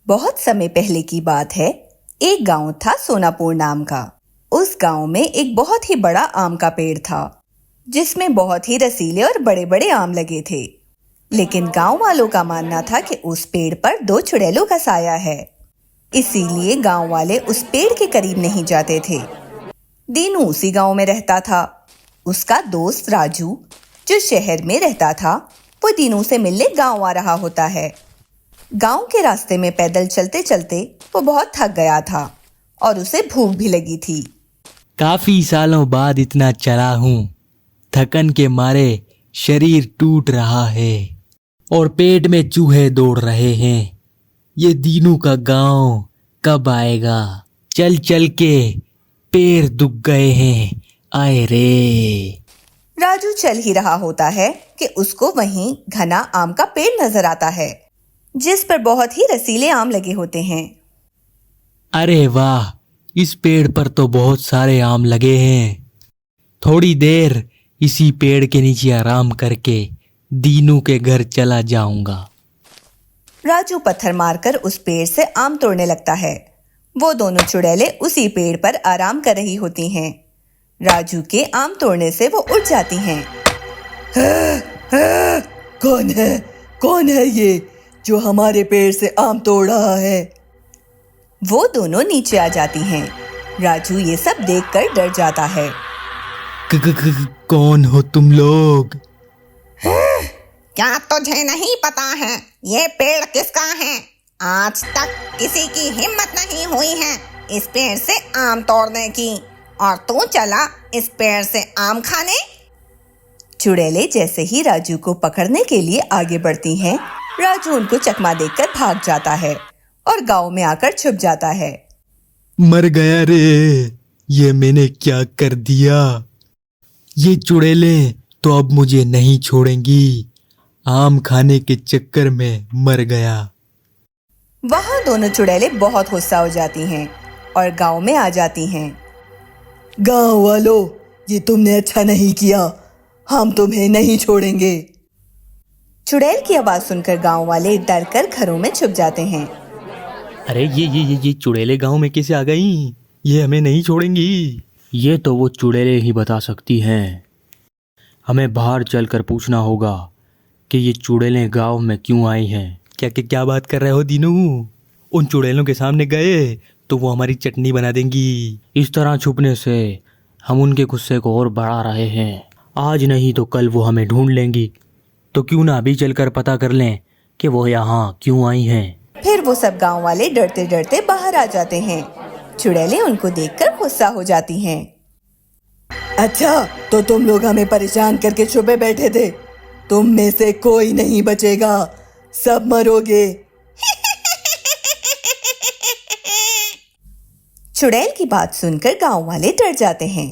बहुत समय पहले की बात है। एक गांव था सोनापुर नाम का। उस गांव में एक बहुत ही बड़ा आम का पेड़ था, जिसमें बहुत ही रसीले और बड़े बड़े आम लगे थे। लेकिन गांव वालों का मानना था कि उस पेड़ पर 2 चुड़ैलों का साया है, इसीलिए गांव वाले उस पेड़ के करीब नहीं जाते थे। दीनू उसी गांव में रहता था। उसका दोस्त राजू, जो शहर में रहता था, वो दीनू से मिलने गांव आ रहा होता है। गांव के रास्ते में पैदल चलते चलते वो बहुत थक गया था और उसे भूख भी लगी थी। काफी सालों बाद इतना चला हूँ, थकन के मारे शरीर टूट रहा है और पेट में चूहे दौड़ रहे हैं। ये दीनू का गांव कब आएगा? चल चल के पैर दुख गए हैं, आए रे। राजू चल ही रहा होता है कि उसको वहीं घना आम का पेड़ नजर आता है, जिस पर बहुत ही रसीले आम लगे होते हैं। अरे वाह, इस पेड़ पर तो बहुत सारे आम लगे हैं। थोड़ी देर इसी पेड़ के नीचे आराम करके दीनू के घर चला जाऊंगा। राजू पत्थर मारकर उस पेड़ से आम तोड़ने लगता है। वो दोनों चुड़ैलें उसी पेड़ पर आराम कर रही होती हैं। राजू के आम तोड़ने से वो उठ जाती हैं। कौन है ये जो हमारे पेड़ से आम तोड़ रहा है? वो दोनों नीचे आ जाती हैं। राजू ये सब देखकर डर जाता है। कौन हो तुम लोग? क्या तुझे नहीं पता है ये पेड़ किसका है? आज तक किसी की हिम्मत नहीं हुई है इस पेड़ से आम तोड़ने की, और तू चला इस पेड़ से आम खाने। चुड़ैलें जैसे ही राजू को पकड़ने के लिए आगे बढ़ती हैं, राजू उनको चकमा देकर भाग जाता है और गांव में आकर छुप जाता है। मर गया रे, ये मैंने क्या कर दिया? ये चुड़ैलें तो अब मुझे नहीं छोड़ेंगी। आम खाने के चक्कर में मर गया। वहां दोनों चुड़ैलें बहुत गुस्सा हो जाती हैं और गांव में आ जाती हैं। गांव वालों, ये तुमने अच्छा नहीं किया, हम तुम्हें नहीं छोड़ेंगे। चुड़ैल की आवाज सुनकर गांव वाले डर कर घरों में छुप जाते हैं। अरे ये चुड़ैलें गांव में कैसे आ गई? ये हमें नहीं छोड़ेंगी। ये तो वो चुड़ैलें ही बता सकती हैं। हमें बाहर चलकर पूछना होगा कि ये चुड़ैलें गांव में क्यों आई हैं। क्या बात कर रहे हो दीनू? उन चुड़ैलों के सामने गए तो वो हमारी चटनी बना देंगी। इस तरह छुपने से हम उनके गुस्से को और बढ़ा रहे हैं। आज नहीं तो कल वो हमें ढूंढ लेंगी, तो क्यों ना अभी चलकर पता कर लें कि वो यहाँ क्यों आई हैं। फिर वो सब गांव वाले डरते डरते बाहर आ जाते हैं। चुड़ैलें उनको देखकर गुस्सा हो जाती हैं। अच्छा, तो तुम लोग हमें परेशान करके छुपे बैठे थे। तुम में से कोई नहीं बचेगा, सब मरोगे। चुड़ैल की बात सुनकर गांव वाले डर जाते हैं।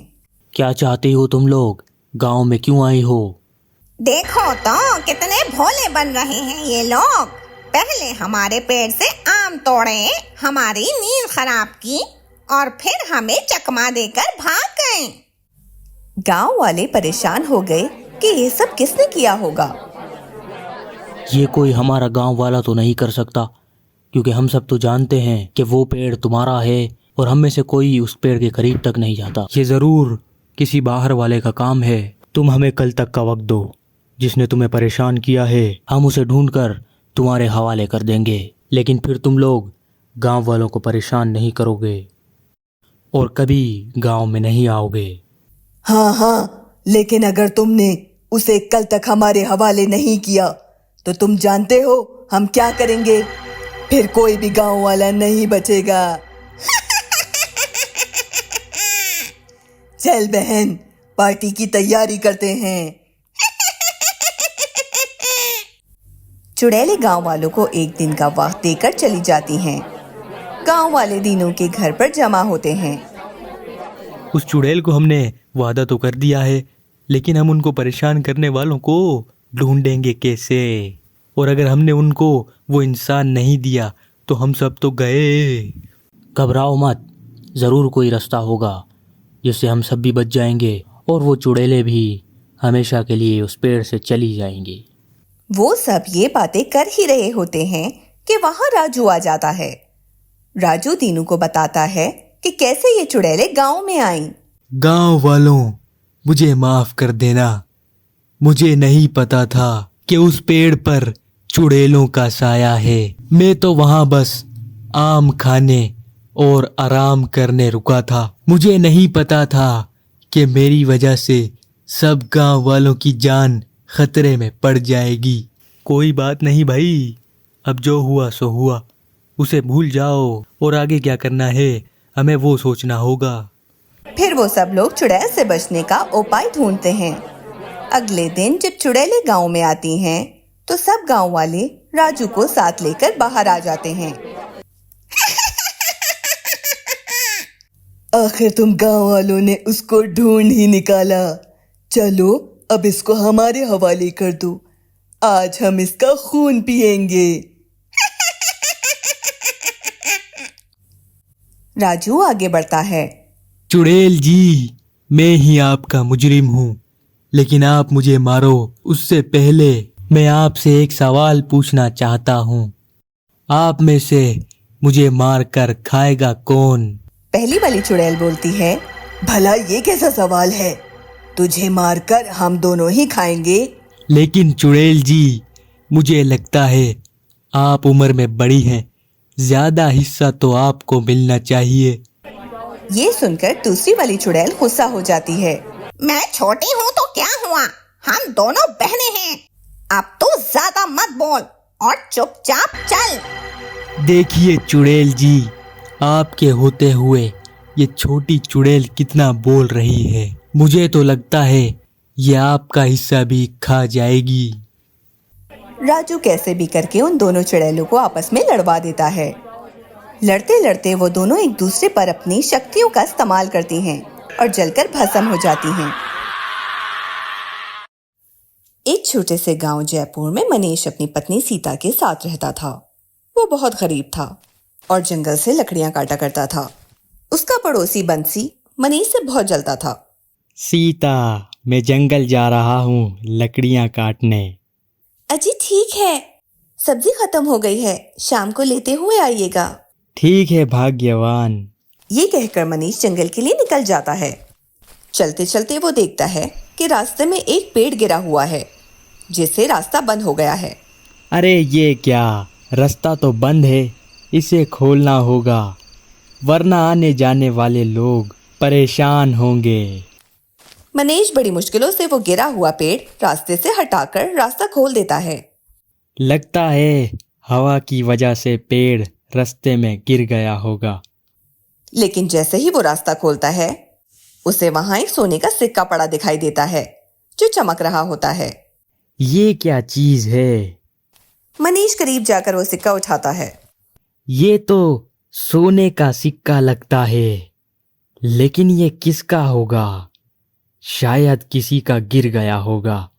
क्या चाहते हो तुम लोग? गांव में क्यों आई हो? देखो तो कितने भोले बन रहे हैं ये लोग। पहले हमारे पेड़ से आम तोड़े, हमारी नींद खराब की और फिर हमें चकमा देकर भाग गए। गांव वाले परेशान हो गए कि ये सब किसने किया होगा। ये कोई हमारा गांव वाला तो नहीं कर सकता, क्योंकि हम सब तो जानते हैं कि वो पेड़ तुम्हारा है और हम में से कोई उस पेड़ के करीब तक नहीं जाता। ये जरूर किसी बाहर वाले का काम है। तुम हमें कल तक का वक्त दो। जिसने तुम्हें परेशान किया है हम उसे ढूंढकर तुम्हारे हवाले कर देंगे, लेकिन फिर तुम लोग गांव वालों को परेशान नहीं करोगे और कभी गांव में नहीं आओगे। हाँ, लेकिन अगर तुमने उसे कल तक हमारे हवाले नहीं किया तो तुम जानते हो हम क्या करेंगे। फिर कोई भी गांव वाला नहीं बचेगा। चल बहन, पार्टी की तैयारी करते हैं। चुड़ैलें गांव वालों को एक दिन का वक्त देकर चली जाती हैं। गांव वाले दीनू के घर पर जमा होते हैं। उस चुड़ैल को हमने वादा तो कर दिया है, लेकिन हम उनको परेशान करने वालों को ढूंढेंगे कैसे? और अगर हमने उनको वो इंसान नहीं दिया तो हम सब तो गए। घबराओ मत, ज़रूर कोई रास्ता होगा जिससे हम सब भी बच जाएंगे और वो चुड़ैलें भी हमेशा के लिए उस पेड़ से चली जाएंगी। वो सब ये बातें कर ही रहे होते हैं कि वहां राजू आ जाता है। राजू दीनू को बताता है कि कैसे ये चुड़ैलें गांव में आईं। गांव वालों, मुझे माफ कर देना। मुझे नहीं पता था कि उस पेड़ पर चुड़ैलों का साया है। मैं तो वहां बस आम खाने और आराम करने रुका था। मुझे नहीं पता था कि मेरी वजह से सब गांव वालों की जान खतरे में पड़ जाएगी। कोई बात नहीं भाई, अब जो हुआ सो हुआ, उसे भूल जाओ और आगे क्या करना है हमें वो सोचना होगा। फिर वो सब लोग चुड़ैल से बचने का उपाय ढूंढते हैं। अगले दिन जब चुड़ैलें गांव में आती हैं तो सब गांव वाले राजू को साथ लेकर बाहर आ जाते हैं। आखिर तुम गांव वालों ने उसको ढूंढ ही निकाला। चलो अब इसको हमारे हवाले कर दो। आज हम इसका खून पिएंगे। राजू आगे बढ़ता है। चुड़ैल जी, मैं ही आपका मुजरिम हूँ, लेकिन आप मुझे मारो उससे पहले मैं आपसे एक सवाल पूछना चाहता हूँ। आप में से मुझे मार कर खाएगा कौन? पहली वाली चुड़ैल बोलती है, भला ये कैसा सवाल है? तुझे मारकर हम दोनों ही खाएंगे। लेकिन चुड़ैल जी, मुझे लगता है आप उम्र में बड़ी हैं, ज्यादा हिस्सा तो आपको मिलना चाहिए। ये सुनकर दूसरी वाली चुड़ैल गुस्सा हो जाती है। मैं छोटी हूँ तो क्या हुआ, हम दोनों बहनें हैं। अब तो ज्यादा मत बोल और चुपचाप चल। देखिए चुड़ैल जी, आपके होते हुए ये छोटी चुड़ैल कितना बोल रही है। मुझे तो लगता है ये आपका हिस्सा भी खा जाएगी। राजू कैसे भी करके उन दोनों चुड़ैलों को आपस में लड़वा देता है। लड़ते लड़ते वो दोनों एक दूसरे पर अपनी शक्तियों का इस्तेमाल करती हैं और जलकर भस्म हो जाती हैं। एक छोटे से गांव जयपुर में मनीष अपनी पत्नी सीता के साथ रहता था। वो बहुत गरीब था और जंगल से लकड़ियां काटा करता था। उसका पड़ोसी बंसी मनीष से बहुत जलता था। सीता, मैं जंगल जा रहा हूँ लकड़ियाँ काटने। अजी ठीक है, सब्जी खत्म हो गई है, शाम को लेते हुए आइएगा। ठीक है भाग्यवान। ये कहकर मनीष जंगल के लिए निकल जाता है। चलते चलते वो देखता है कि रास्ते में एक पेड़ गिरा हुआ है, जिससे रास्ता बंद हो गया है। अरे ये क्या, रास्ता तो बंद है, इसे खोलना होगा, वरना आने जाने वाले लोग परेशान होंगे। मनीष बड़ी मुश्किलों से वो गिरा हुआ पेड़ रास्ते से हटाकर रास्ता खोल देता है। लगता है हवा की वजह से पेड़ रास्ते में गिर गया होगा। लेकिन जैसे ही वो रास्ता खोलता है, उसे वहां एक सोने का सिक्का पड़ा दिखाई देता है, जो चमक रहा होता है। ये क्या चीज है? मनीष करीब जाकर वो सिक्का उठाता है। ये तो सोने का सिक्का लगता है, लेकिन ये किसका होगा? शायद किसी का गिर गया होगा।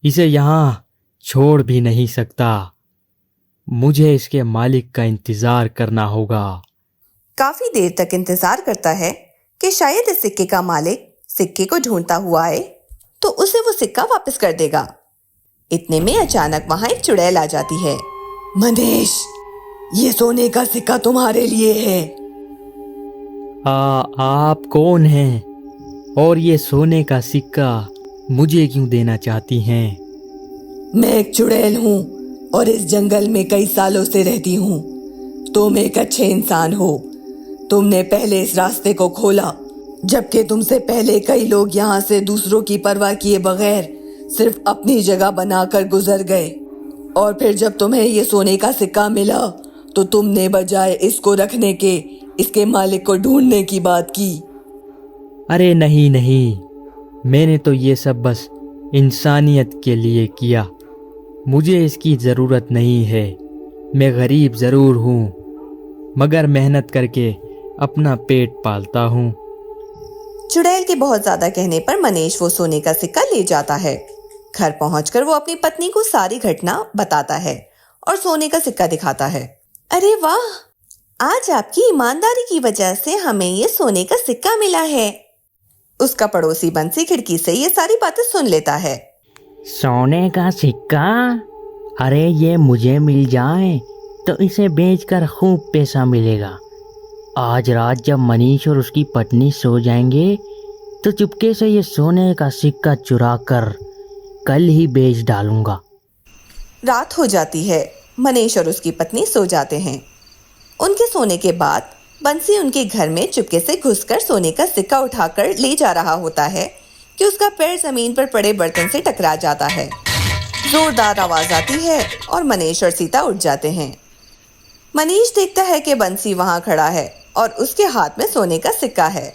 इसे यहाँ छोड़ भी नहीं सकता। मुझे इसके मालिक का इंतजार करना होगा। काफी देर तक इंतजार करता है कि शायद इस सिक्के का मालिक सिक्के को ढूंढता हुआ आए तो उसे वो सिक्का वापस कर देगा। इतने में अचानक वहां एक चुड़ैल आ जाती है। मनीष, ये सोने का सिक्का तुम्हारे लिए है। आप कौन हैं? और ये सोने का सिक्का मुझे क्यों देना चाहती हैं? मैं एक चुड़ैल हूँ और इस जंगल में कई सालों से रहती हूँ। तुम एक अच्छे इंसान हो। तुमने पहले इस रास्ते को खोला, जबकि तुमसे पहले कई लोग यहाँ से दूसरों की परवाह किए बगैर सिर्फ अपनी जगह बनाकर गुजर गए। और फिर जब तुम्हें ये सोने का सिक्का मिला तो तुमने बजाय इसको रखने के इसके मालिक को ढूंढने की बात की। अरे नहीं नहीं, मैंने तो ये सब बस इंसानियत के लिए किया। मुझे इसकी ज़रूरत नहीं है। मैं गरीब ज़रूर हूँ, मगर मेहनत करके अपना पेट पालता हूँ। चुड़ैल के बहुत ज्यादा कहने पर मनीष वो सोने का सिक्का ले जाता है। घर पहुंचकर वो अपनी पत्नी को सारी घटना बताता है और सोने का सिक्का दिखाता है। अरे वाह, आज आपकी ईमानदारी की वजह से हमें ये सोने का सिक्का मिला है। उसका पड़ोसी बंसी खिड़की से ये सारी बातें सुन लेता है। सोने का सिक्का? अरे ये मुझे मिल जाए तो इसे बेचकर खूब पैसा मिलेगा। आज रात जब मनीष और उसकी पत्नी सो जाएंगे तो चुपके से ये सोने का सिक्का चुरा कर कल ही बेच डालूंगा। रात हो जाती है। मनीष और उसकी पत्नी सो जाते हैं। उनके सोने के बाद बंसी उनके घर में चुपके से घुसकर सोने का सिक्का उठाकर ले जा रहा होता है कि उसका पैर जमीन पर पड़े बर्तन से टकरा जाता है। जोरदार आवाज आती है और मनीष और सीता उठ जाते हैं। मनीष देखता है कि बंसी वहां खड़ा है और उसके हाथ में सोने का सिक्का है।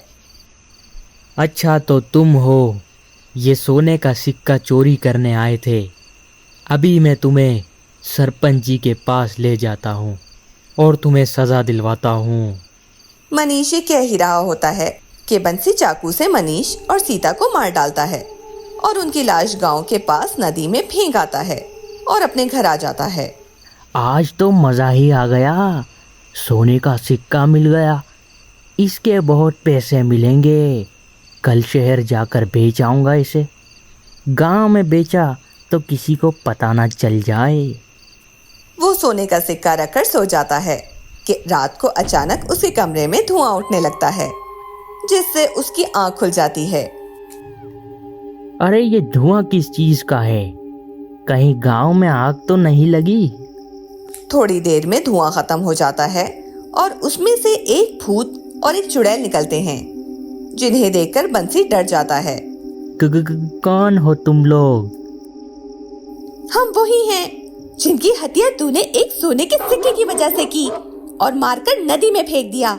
अच्छा तो तुम हो, ये सोने का सिक्का चोरी करने आए थे। अभी मैं तुम्हें सरपंच जी के पास ले जाता हूँ और तुम्हें सज़ा दिलवाता हूँ। मनीष ये कह ही रहा होता है कि बंसी चाकू से मनीष और सीता को मार डालता है और उनकी लाश गांव के पास नदी में फेंक आता है और अपने घर आ जाता है। आज तो मज़ा ही आ गया, सोने का सिक्का मिल गया। इसके बहुत पैसे मिलेंगे। कल शहर जाकर बेच आऊँगा इसे। गांव में बेचा तो किसी को पता ना चल जाए। वो सोने का सिक्का रखकर सो जाता है कि रात को अचानक उसके कमरे में धुआं उठने लगता है, जिससे उसकी आंख खुल जाती है। अरे ये धुआं किस चीज़ का है? कहीं गांव में आग तो नहीं लगी? थोड़ी देर में धुआं खत्म हो जाता है और उसमें से एक भूत और एक चुड़ैल निकलते हैं, जिन्हें देखकर बंसी डर जाता है। कौन हो तुम लोग? हम वही हैं जिनकी हत्या तूने एक सोने के सिक्के की वजह से की और मारकर नदी में फेंक दिया।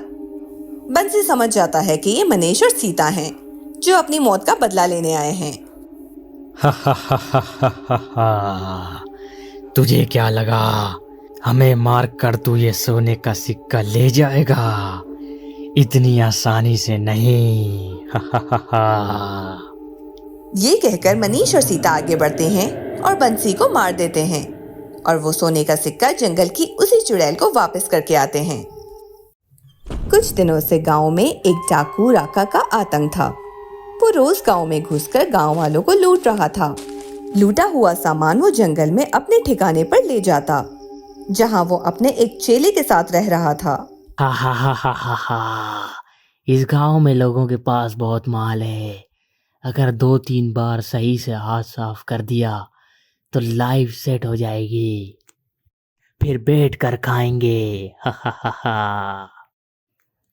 बंसी समझ जाता है कि ये मनीष और सीता हैं, जो अपनी मौत का बदला लेने आए हैं। तुझे क्या लगा हमें मार कर तू ये सोने का सिक्का ले जाएगा? इतनी आसानी से नहीं। ये कहकर मनीष और सीता आगे बढ़ते हैं और बंसी को मार देते हैं और वो सोने का सिक्का जंगल की उसी चुड़ैल को वापस करके आते हैं। कुछ दिनों से गांव में एक डाकू राका का आतंक था। वो रोज गांव में घुसकर गांव वालों को लूट रहा था। लूटा हुआ सामान वो जंगल में अपने ठिकाने पर ले जाता, जहां वो अपने एक चेले के साथ रह रहा था। हा। इस गांव में लोगों के पास बहुत माल है। अगर 2-3 बार सही से हाथ साफ कर दिया तो लाइफ सेट हो जाएगी। फिर बैठ कर खाएंगे।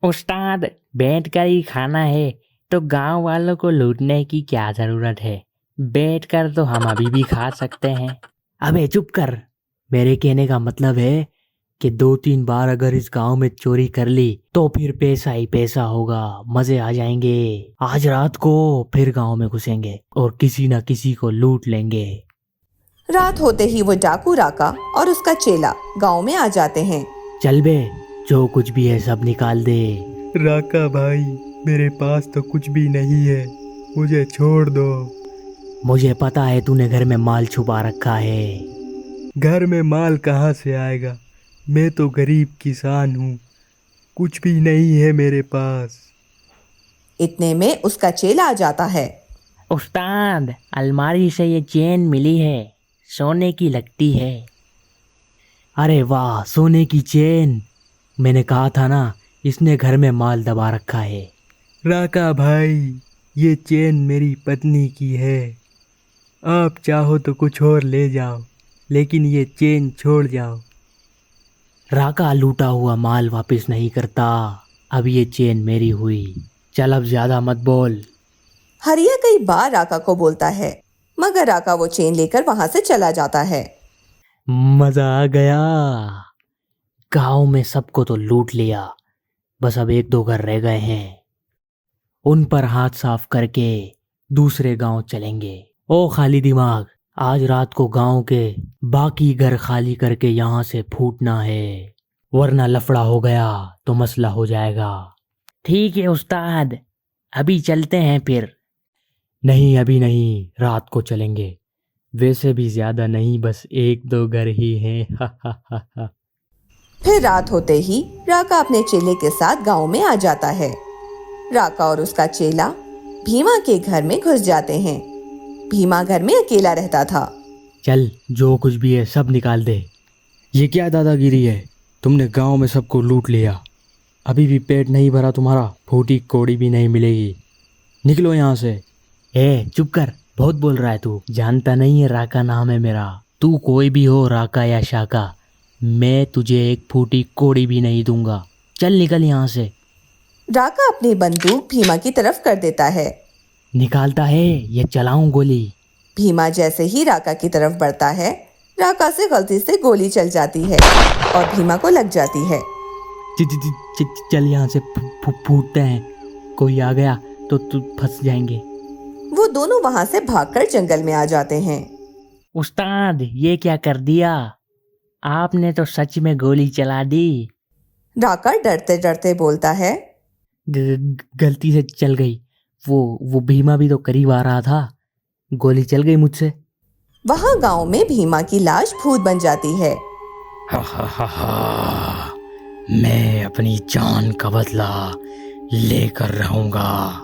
उस्ताद, बैठ कर ही खाना है तो गांव वालों को लूटने की क्या जरूरत है? बैठ कर तो हम अभी भी खा सकते हैं। अबे चुप कर। मेरे कहने का मतलब है कि 2-3 बार अगर इस गांव में चोरी कर ली तो फिर पैसा ही पैसा होगा, मजे आ जाएंगे। आज रात को फिर गांव में घुसेंगे और किसी न किसी को लूट लेंगे। रात होते ही वो डाकू राका और उसका चेला गांव में आ जाते हैं। चल बे, जो कुछ भी है सब निकाल दे। राका भाई, मेरे पास तो कुछ भी नहीं है, मुझे छोड़ दो। मुझे पता है तूने घर में माल छुपा रखा है। घर में माल कहाँ से आएगा? मैं तो गरीब किसान हूँ, कुछ भी नहीं है मेरे पास। इतने में उसका चेला आ जाता है। उस्ताद, अलमारी से ये चेन मिली है, सोने की लगती है। अरे वाह, सोने की चेन। मैंने कहा था ना, इसने घर में माल दबा रखा है। राका भाई, ये चेन मेरी पत्नी की है। आप चाहो तो कुछ और ले जाओ, लेकिन ये चेन छोड़ जाओ। राका लूटा हुआ माल वापस नहीं करता। अब ये चेन मेरी हुई। चल अब ज्यादा मत बोल। हरिया कई बार राका को बोलता है, मगर राका वो चेन लेकर वहां से चला जाता है। मजा आ गया। गांव में सबको तो लूट लिया, बस अब 1-2 घर रह गए हैं। उन पर हाथ साफ करके दूसरे गांव चलेंगे। ओ खाली दिमाग, आज रात को गांव के बाकी घर खाली करके यहाँ से फूटना है, वरना लफड़ा हो गया तो मसला हो जाएगा। ठीक है उस्ताद, अभी चलते हैं फिर। नहीं, अभी नहीं, रात को चलेंगे। वैसे भी ज्यादा नहीं, बस 1-2 घर ही हैं। फिर रात होते ही राका अपने चेले के साथ गांव में आ जाता है। राका और उसका चेला भीमा के घर में घुस जाते हैं। भीमा घर में अकेला रहता था। चल, जो कुछ भी है सब निकाल दे। ये क्या दादागिरी है? तुमने गांव में सबको लूट लिया, अभी भी पेट नहीं भरा तुम्हारा, फूटी कोड़ी भी नहीं मिलेगी, निकलो यहाँ से। ए चुप कर, बहुत बोल रहा है तू, जानता नहीं है राका नाम है मेरा। तू कोई भी हो, राका या शाका, मैं तुझे एक फूटी कोड़ी भी नहीं दूंगा, चल निकल यहाँ से। राका अपनी बंदूक भीमा की तरफ कर देता है। निकालता है या चलाऊं गोली? भीमा जैसे ही राका की तरफ बढ़ता है, राका से गलती से गोली चल जाती है और भीमा को लग जाती है। चल यहाँ से फूटते हैं, कोई आ गया तो तू फंस जाएंगे। वो दोनों वहां से भागकर जंगल में आ जाते हैं। उस्ताद ये क्या कर दिया, आपने तो सच में गोली चला दी। राका डरते डरते बोलता है। गलती से चल गई, वो भीमा भी तो करीब आ रहा था, गोली चल गई मुझसे। वहां गांव में भीमा की लाश भूत बन जाती है। हा, मैं अपनी जान का बदला लेकर रहूंगा,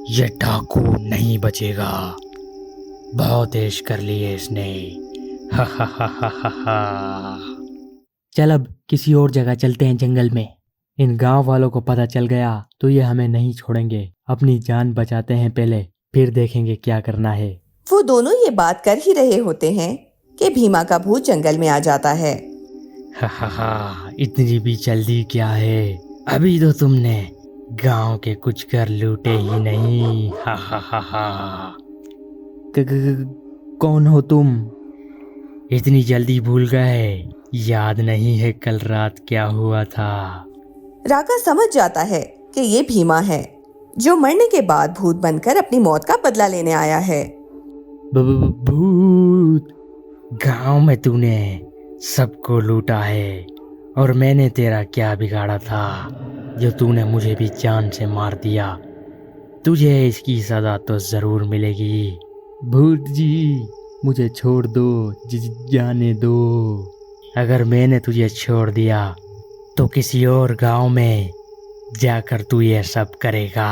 ये डाकू नहीं बचेगा, बहुत ऐश कर लिए इसने। चल अब किसी और जगह चलते हैं जंगल में, इन गांव वालों को पता चल गया तो ये हमें नहीं छोड़ेंगे, अपनी जान बचाते हैं पहले, फिर देखेंगे क्या करना है। वो दोनों ये बात कर ही रहे होते हैं कि भीमा का भूत जंगल में आ जाता है। इतनी भी जल्दी क्या है, अभी तो तुमने गांव के कुछ घर लूटे ही नहीं। कौन हो तुम, इतनी जल्दी भूल गए, याद नहीं है कल रात क्या हुआ था? राका समझ जाता है कि ये भीमा है, जो मरने के बाद भूत बनकर अपनी मौत का बदला लेने आया है। भूत, गांव में तूने सबको लूटा है और मैंने तेरा क्या बिगाड़ा था जो तूने मुझे भी जान से मार दिया, तुझे इसकी सजा तो जरूर मिलेगी। भूत जी मुझे छोड़ दो, जाने दो, अगर मैंने तुझे छोड़ दिया तो किसी और गांव में जाकर तू ये सब करेगा।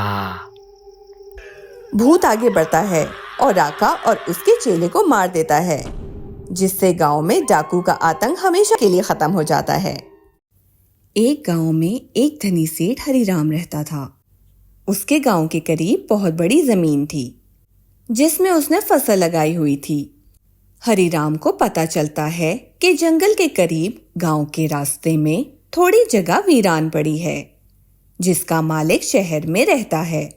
भूत आगे बढ़ता है और राका और उसके चेले को मार देता है, जिससे गांव में डाकू का आतंक हमेशा के लिए खत्म हो जाता है। एक गांव में एक धनी सेठ हरिराम रहता था। उसके गांव के करीब बहुत बड़ी जमीन थी, जिसमें उसने फसल लगाई हुई थी। हरिराम को पता चलता है कि जंगल के करीब गांव के रास्ते में थोड़ी जगह वीरान पड़ी है, जिसका मालिक शहर में रहता है।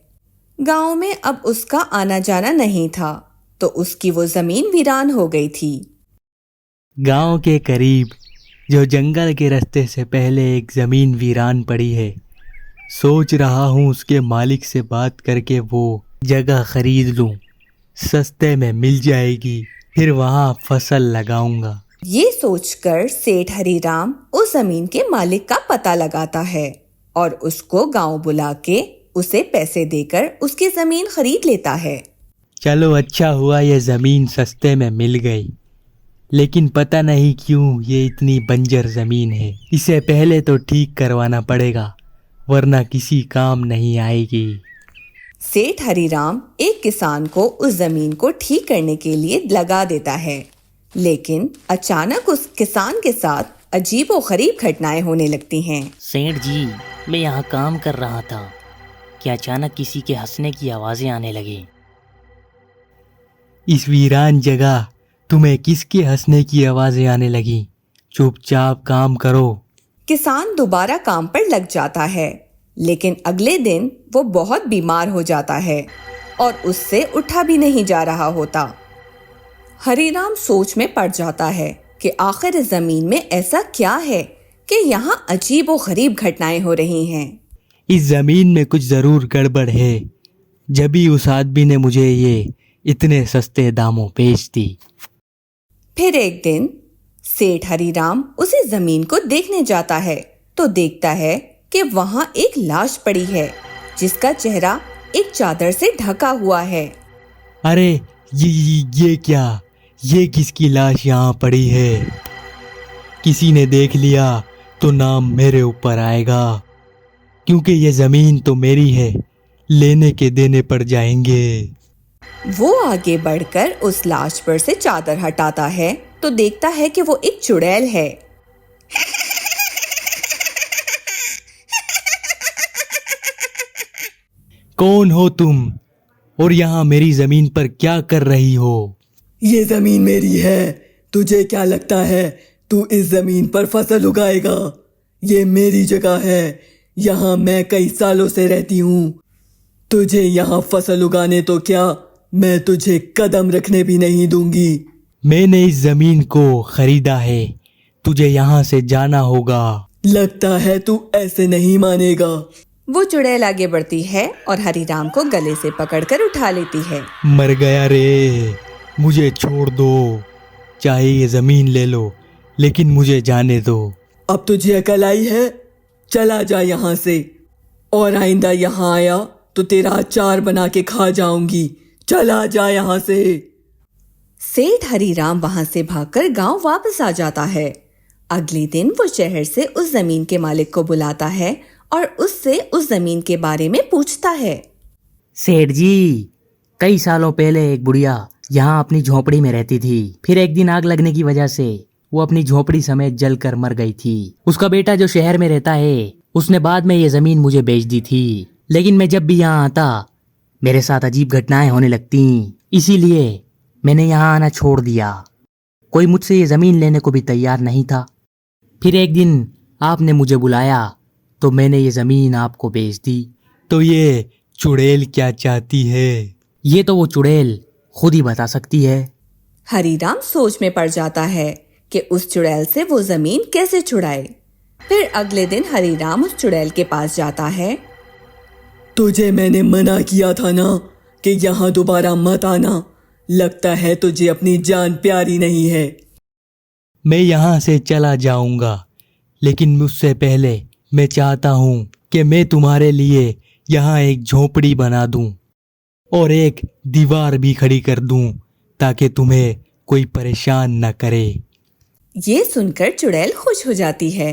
गांव में अब उसका आना जाना नहीं था, तो उसकी वो जमीन वीरान हो गई थी। गांव के करीब जो जंगल के रास्ते से पहले एक जमीन वीरान पड़ी है, सोच रहा हूँ उसके मालिक से बात करके वो जगह खरीद लूँ, सस्ते में मिल जाएगी, फिर वहाँ फसल लगाऊंगा। ये सोचकर सेठ हरिराम उस जमीन के मालिक का पता लगाता है और उसको गांव बुला के उसे पैसे देकर उसकी जमीन खरीद लेता है। चलो अच्छा हुआ ये जमीन सस्ते में मिल गई, लेकिन पता नहीं क्यों ये इतनी बंजर जमीन है, इसे पहले तो ठीक करवाना पड़ेगा, वरना किसी काम नहीं आएगी। सेठ हरिराम एक किसान को उस जमीन को ठीक करने के लिए लगा देता है, लेकिन अचानक उस किसान के साथ अजीबोगरीब घटनाएं होने लगती हैं। सेठ जी, मैं यहाँ काम कर रहा था कि अचानक किसी के हंसने की आवाजें आने लगी। इस वीरान जगह तुम्हें किसके हंसने की आवाजें आने लगी? चुपचाप काम करो। किसान दोबारा काम पर लग जाता है, लेकिन अगले दिन वो बहुत बीमार हो जाता है और उससे उठा भी नहीं जा रहा होता। हरिराम सोच में पड़ जाता है कि आखिर इस जमीन में ऐसा क्या है कि यहाँ अजीबोगरीब घटनाएं हो रही हैं। इस जमीन में कुछ जरूर गड़बड़ है, जभी उस आदमी ने मुझे ये इतने सस्ते दामों बेच दी। फिर एक दिन सेठ हरिराम उसी जमीन को देखने जाता है तो देखता है कि वहां एक लाश पड़ी है, जिसका चेहरा एक चादर से ढका हुआ है। अरे ये क्या, ये किसकी लाश यहाँ पड़ी है? किसी ने देख लिया तो नाम मेरे ऊपर आएगा, क्योंकि ये जमीन तो मेरी है, लेने के देने पड़ जाएंगे। वो आगे बढ़कर उस लाश पर से चादर हटाता है तो देखता है कि वो एक चुड़ैल है। कौन हो तुम और यहाँ मेरी जमीन पर क्या कर रही हो? ये जमीन मेरी है। तुझे क्या लगता है तू इस जमीन पर फसल उगाएगा? ये मेरी जगह है। यहाँ मैं कई सालों से रहती हूँ। तुझे यहाँ फसल उगाने तो क्या, मैं तुझे कदम रखने भी नहीं दूंगी। मैंने इस जमीन को खरीदा है, तुझे यहाँ से जाना होगा। लगता है तू ऐसे नहीं मानेगा। वो चुड़ैल आगे बढ़ती है और हरीराम को गले से पकड़कर उठा लेती है। मर गया रे, मुझे छोड़ दो। चाहे ये जमीन ले लो, लेकिन मुझे जाने दो। अब तुझे अकल आई है? चला जा यहाँ से, और आइंदा यहाँ आया तो तेरा अचार बना के खा जाऊंगी। चला जा यहाँ से। सेठ हरीराम वहां से भागकर गांव वापस आ जाता है। अगले दिन वो शहर से उस जमीन के मालिक को बुलाता है और उससे उस जमीन के बारे में पूछता है। सेठ जी, कई सालों पहले एक बुढ़िया यहाँ अपनी झोपड़ी में रहती थी। फिर एक दिन आग लगने की वजह से वो अपनी झोपड़ी समेत जलकर मर गई थी। उसका बेटा जो शहर में रहता है, उसने बाद में ये जमीन मुझे बेच दी थी। लेकिन मैं जब भी यहाँ आता मेरे साथ अजीब घटनाएं होने लगती, इसीलिए मैंने यहाँ आना छोड़ दिया। कोई मुझसे ये जमीन लेने को भी तैयार नहीं था। फिर एक दिन आपने मुझे बुलाया तो मैंने ये जमीन आपको बेच दी। तो ये चुड़ैल क्या चाहती है? ये तो वो चुड़ैल खुद ही बता सकती है। हरीराम सोच में पड़ जाता है कि उस चुड़ैल से वो जमीन कैसे छुड़ाए। फिर अगले दिन हरीराम उस चुड़ैल के पास जाता है। तुझे मैंने मना किया था ना कि यहाँ दोबारा मत आना। लगता है तुझे अपनी जान प्यारी नहीं है। मैं यहाँ से चला जाऊंगा, लेकिन मुझसे पहले मैं चाहता हूँ कि मैं तुम्हारे लिए यहाँ एक झोपड़ी बना दूँ और एक दीवार भी खड़ी कर दूँ, ताकि तुम्हें कोई परेशान न करे। ये सुनकर चुड़ैल खुश हो जाती है।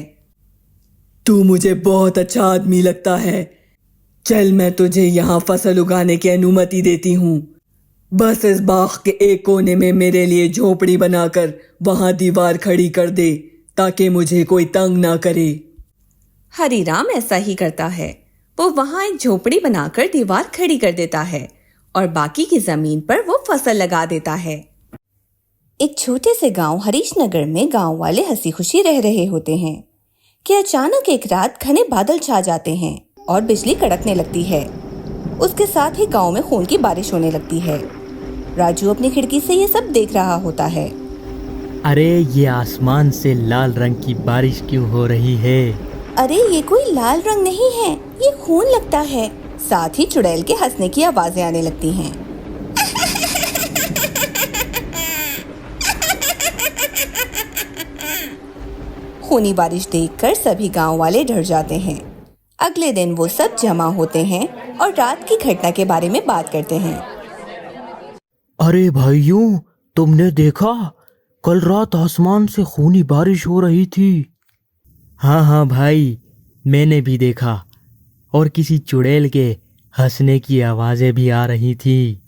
तू मुझे बहुत अच्छा आदमी लगता है। चल, मैं तुझे यहाँ फसल उगाने की अनुमति देती हूँ। बस इस बाग के एक कोने में मेरे लिए झोपड़ी बनाकर वहाँ दीवार खड़ी कर दे, ताकि मुझे कोई तंग ना करे। हरीराम ऐसा ही करता है। वो वहाँ एक झोपड़ी बनाकर दीवार खड़ी कर देता है और बाकी की जमीन पर वो फसल लगा देता है। एक छोटे से गांव हरीशनगर में गांव वाले हंसी खुशी रह रहे होते हैं कि अचानक एक रात घने बादल छा जाते हैं और बिजली कड़कने लगती है। उसके साथ ही गांव में खून की बारिश होने लगती है। राजू अपनी खिड़की से ये सब देख रहा होता है। अरे, ये आसमान से लाल रंग की बारिश क्यों हो रही है? अरे, ये कोई लाल रंग नहीं है, ये खून लगता है। साथ ही चुड़ैल के हंसने की आवाजें आने लगती हैं। खूनी बारिश देखकर सभी गांव वाले डर जाते हैं। अगले दिन वो सब जमा होते हैं और रात की घटना के बारे में बात करते हैं। अरे भाइयों, तुमने देखा? कल रात आसमान से खूनी बारिश हो रही थी। हाँ भाई, मैंने भी देखा, और किसी चुड़ैल के हंसने की आवाजें भी आ रही थी।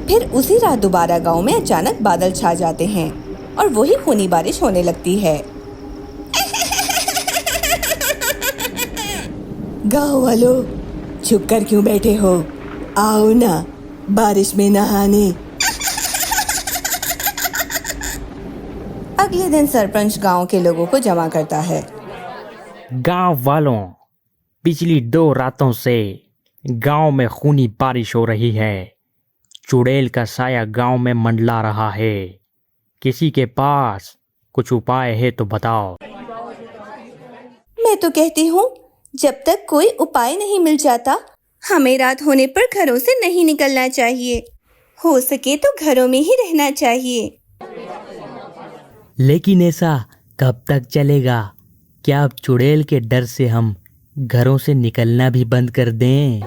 फिर उसी रात दोबारा गांव में अचानक बादल छा जाते हैं और वही खूनी बारिश होने लगती है। गाँव वालों, छुप कर क्यों बैठे हो? आओ ना बारिश में नहाने। अगले दिन सरपंच गांव के लोगों को जमा करता है। गांव वालों, पिछली 2 रातों से गांव में खूनी बारिश हो रही है। चुड़ैल का साया गांव में मंडला रहा है। किसी के पास कुछ उपाय है तो बताओ। मैं तो कहती हूँ, जब तक कोई उपाय नहीं मिल जाता, हमें रात होने पर घरों से नहीं निकलना चाहिए। हो सके तो घरों में ही रहना चाहिए। लेकिन ऐसा कब तक चलेगा? क्या अब चुड़ैल के डर से हम घरों से निकलना भी बंद कर दें?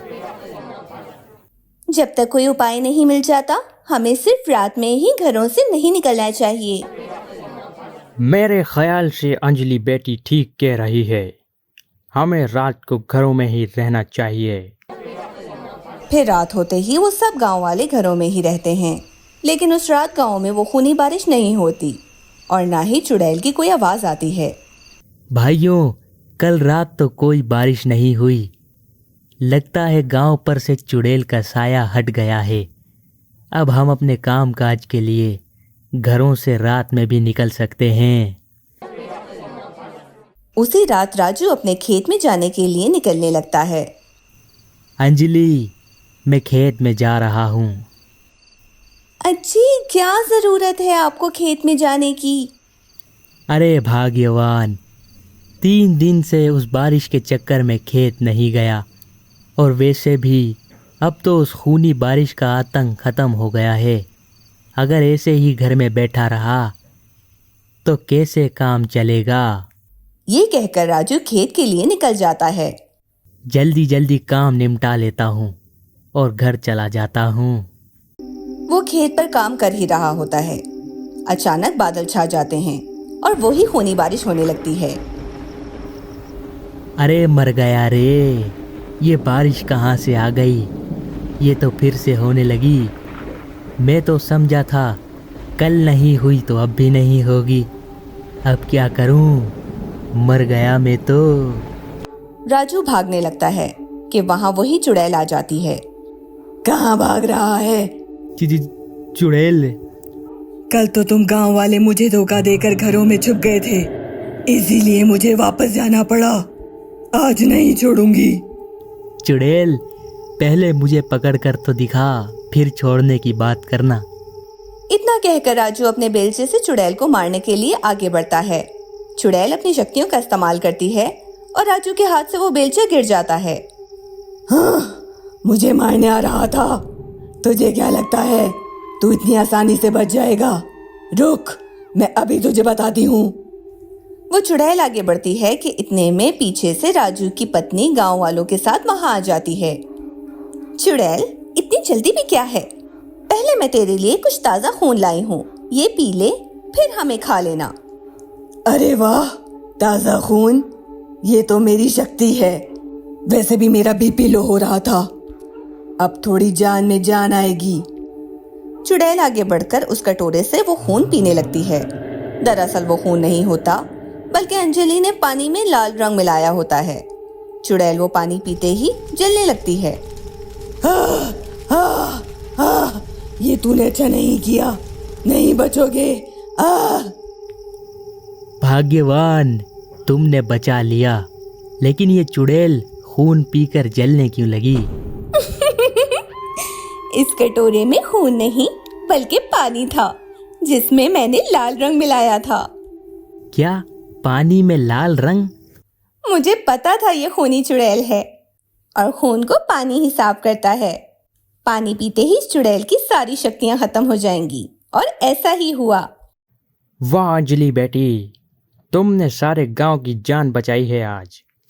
जब तक कोई उपाय नहीं मिल जाता, हमें सिर्फ रात में ही घरों से नहीं निकलना चाहिए। मेरे ख्याल से अंजलि बेटी ठीक कह रही है। हमें रात को घरों में ही रहना चाहिए। फिर रात होते ही वो सब गांव वाले घरों में ही रहते हैं। लेकिन उस रात गांव में वो खूनी बारिश नहीं होती और ना ही चुड़ैल की कोई आवाज आती है। भाइयों, कल रात तो कोई बारिश नहीं हुई, लगता है गांव पर से चुड़ैल का साया हट गया है। अब हम अपने काम काज के लिए घरों से रात में भी निकल सकते हैं। उसी रात राजू अपने खेत में जाने के लिए निकलने लगता है। अंजलि, मैं खेत में जा रहा हूँ। अजी, क्या जरूरत है आपको खेत में जाने की? अरे भाग्यवान, 3 दिन से उस बारिश के चक्कर में खेत नहीं गया, और वैसे भी अब तो उस खूनी बारिश का आतंक खत्म हो गया है। अगर ऐसे ही घर में बैठा रहा तो कैसे काम चलेगा। ये कहकर राजू खेत के लिए निकल जाता है। जल्दी जल्दी काम निपटा लेता हूँ और घर चला जाता हूँ। वो खेत पर काम कर ही रहा होता है। अचानक बादल छा जाते हैं और वही खूनी बारिश होने लगती है। अरे मर गया रे, ये बारिश कहाँ से आ गई? ये तो फिर से होने लगी। मैं तो समझा था कल नहीं हुई तो अब भी नहीं होगी। अब क्या करूँ, मर गया मैं तो। राजू भागने लगता है कि वहाँ वही चुड़ैल आ जाती है। कहाँ भाग रहा है? चुड़ैल, कल तो तुम गांव वाले मुझे धोखा देकर घरों में छुप गए थे, इसीलिए मुझे वापस जाना पड़ा। आज नहीं छोड़ूंगी। चुड़ैल, पहले मुझे पकड़ कर तो दिखा, फिर छोड़ने की बात करना। इतना कहकर राजू अपने बेलचे से चुड़ैल को मारने के लिए आगे बढ़ता है। चुड़ैल अपनी शक्तियों का इस्तेमाल करती है और राजू के हाथ से वो बेलचा गिर जाता है। हाँ, मुझे मारने आ रहा था। तुझे क्या लगता है तू इतनी आसानी से बच जाएगा? रुक, मैं अभी तुझे बताती हूँ। वो चुड़ैल आगे बढ़ती है कि इतने में पीछे से राजू की पत्नी गांव वालों के साथ वहां आ जाती है। चुड़ैल, इतनी जल्दी भी क्या है? पहले मैं तेरे लिए कुछ ताजा खून लाई हूँ, ये पी ले, फिर हमें खा लेना। अरे वाह, ताजा खून, ये तो मेरी शक्ति है। वैसे भी मेरा बीपी लो हो रहा था, अब थोड़ी जान में जान आएगी। चुड़ैल आगे बढ़कर उस कटोरे से वो खून पीने लगती है। दरअसल वो खून नहीं होता, बल्कि अंजलि ने पानी में लाल रंग मिलाया होता है। चुड़ैल वो पानी पीते ही जलने लगती है। ये तूने अच्छा नहीं किया, नहीं बचोगे। भाग्यवान, तुमने बचा लिया। लेकिन ये चुड़ैल खून पीकर जलने क्यों लगी? इस कटोरे में खून नहीं बल्कि पानी था, जिसमें मैंने लाल रंग मिलाया था। क्या पानी में लाल रंग? मुझे पता था ये खूनी चुड़ैल है और खून को पानी ही साफ करता है। पानी पीते ही इस चुड़ैल की सारी शक्तियां खत्म हो जाएंगी, और ऐसा ही हुआ। वाह अंजलि बेटी, तुमने सारे गांव की जान बचाई है आज।